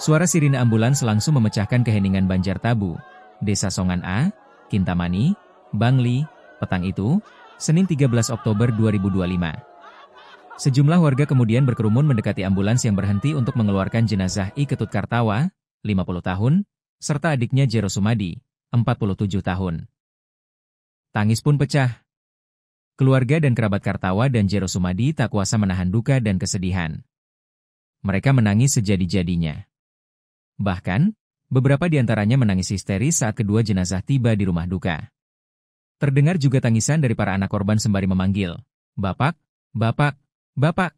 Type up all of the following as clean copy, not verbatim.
Suara sirine ambulans langsung memecahkan keheningan Banjartabu, Desa Songan A, Kintamani, Bangli, petang itu, Senin 13 Oktober 2025. Sejumlah warga kemudian berkerumun mendekati ambulans yang berhenti untuk mengeluarkan jenazah I Ketut Kartawa, 50 tahun, serta adiknya Jero Sumadi, 47 tahun. Tangis pun pecah. Keluarga dan kerabat Kartawa dan Jero Sumadi tak kuasa menahan duka dan kesedihan. Mereka menangis sejadi-jadinya. Bahkan, beberapa di antaranya menangis histeris saat kedua jenazah tiba di rumah duka. Terdengar juga tangisan dari para anak korban sembari memanggil, "Bapak, Bapak, Bapak."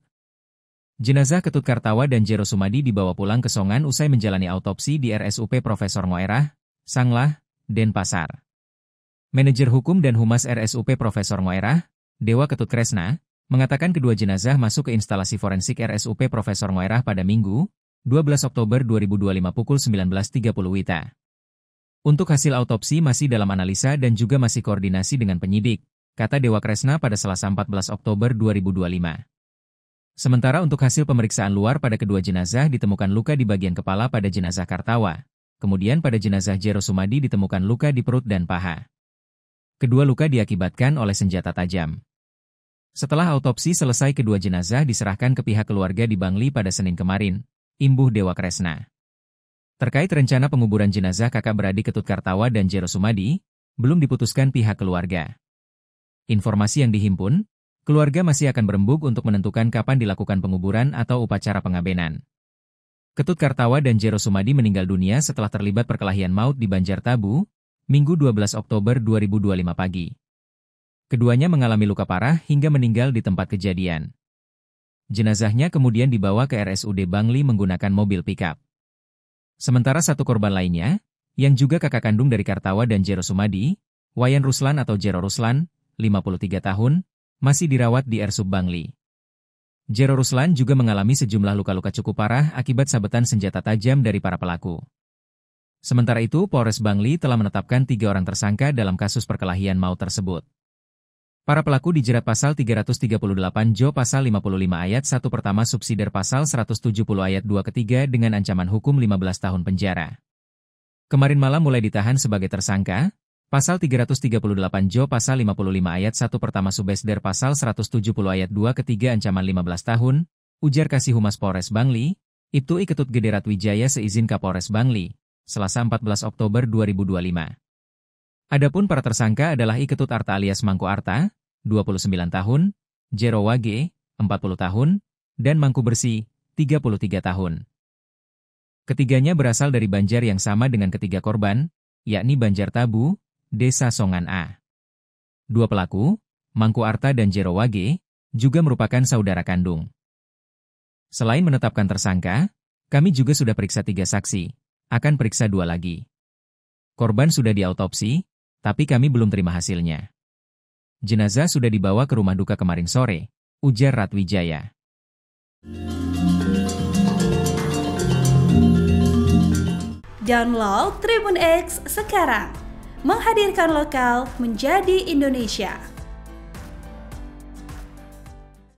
Jenazah Ketut Kartawa dan Jero Sumadi dibawa pulang ke Songan usai menjalani autopsi di RSUP Profesor Ngoerah, Sanglah, Denpasar. Manajer Hukum dan Humas RSUP Profesor Ngoerah, Dewa Ketut Kresna, mengatakan kedua jenazah masuk ke instalasi forensik RSUP Profesor Ngoerah pada Minggu, 12 Oktober 2025 pukul 19.30 WITA. Untuk hasil autopsi masih dalam analisa dan juga masih koordinasi dengan penyidik, kata Dewa Kresna pada Selasa 14 Oktober 2025. Sementara untuk hasil pemeriksaan luar pada kedua jenazah ditemukan luka di bagian kepala pada jenazah Kartawa, kemudian pada jenazah Jero Sumadi ditemukan luka di perut dan paha. Kedua luka diakibatkan oleh senjata tajam. Setelah autopsi selesai kedua jenazah diserahkan ke pihak keluarga di Bangli pada Senin kemarin, imbuh Dewa Kresna. Terkait rencana penguburan jenazah kakak beradik Ketut Kartawa dan Jero Sumadi, belum diputuskan pihak keluarga. Informasi yang dihimpun, keluarga masih akan berembuk untuk menentukan kapan dilakukan penguburan atau upacara pengabenan. Ketut Kartawa dan Jero Sumadi meninggal dunia setelah terlibat perkelahian maut di Banjartabu, Minggu 12 Oktober 2025 pagi. Keduanya mengalami luka parah hingga meninggal di tempat kejadian. Jenazahnya kemudian dibawa ke RSUD Bangli menggunakan mobil pickup. Sementara satu korban lainnya, yang juga kakak kandung dari Kartawa dan Jero Sumadi, Wayan Ruslan atau Jero Ruslan, 53 tahun, masih dirawat di RSUP Bangli. Jero Ruslan juga mengalami sejumlah luka-luka cukup parah akibat sabetan senjata tajam dari para pelaku. Sementara itu, Polres Bangli telah menetapkan 3 orang tersangka dalam kasus perkelahian maut tersebut. Para pelaku dijerat pasal 338 Jo pasal 55 ayat 1 pertama subsidiar pasal 170 ayat 2 ketiga dengan ancaman hukum 15 tahun penjara. Kemarin malam mulai ditahan sebagai tersangka, pasal 338 Jo pasal 55 ayat 1 pertama subsdiar pasal 170 ayat 2 ketiga ancaman 15 tahun, ujar Kasih Humas Polres Bangli, Ibtu I Ketut Gede Ratwijaya seizin Kapolres Bangli, Selasa 14 Oktober 2025. Adapun para tersangka adalah I Ketut Arta alias Mangku Arta, 29 tahun, Jero Wage, 40 tahun, dan Mangku Bersih, 33 tahun. Ketiganya berasal dari Banjar yang sama dengan ketiga korban, yakni Banjartabu, Desa Songan A. Dua pelaku, Mangku Arta dan Jero Wage, juga merupakan saudara kandung. Selain menetapkan tersangka, kami juga sudah periksa 3 saksi, akan periksa 2 lagi. Korban sudah diautopsi, tapi kami belum terima hasilnya. Jenazah sudah dibawa ke rumah duka kemarin sore, ujar Ratwijaya. Download Tribun X sekarang, menghadirkan lokal menjadi Indonesia.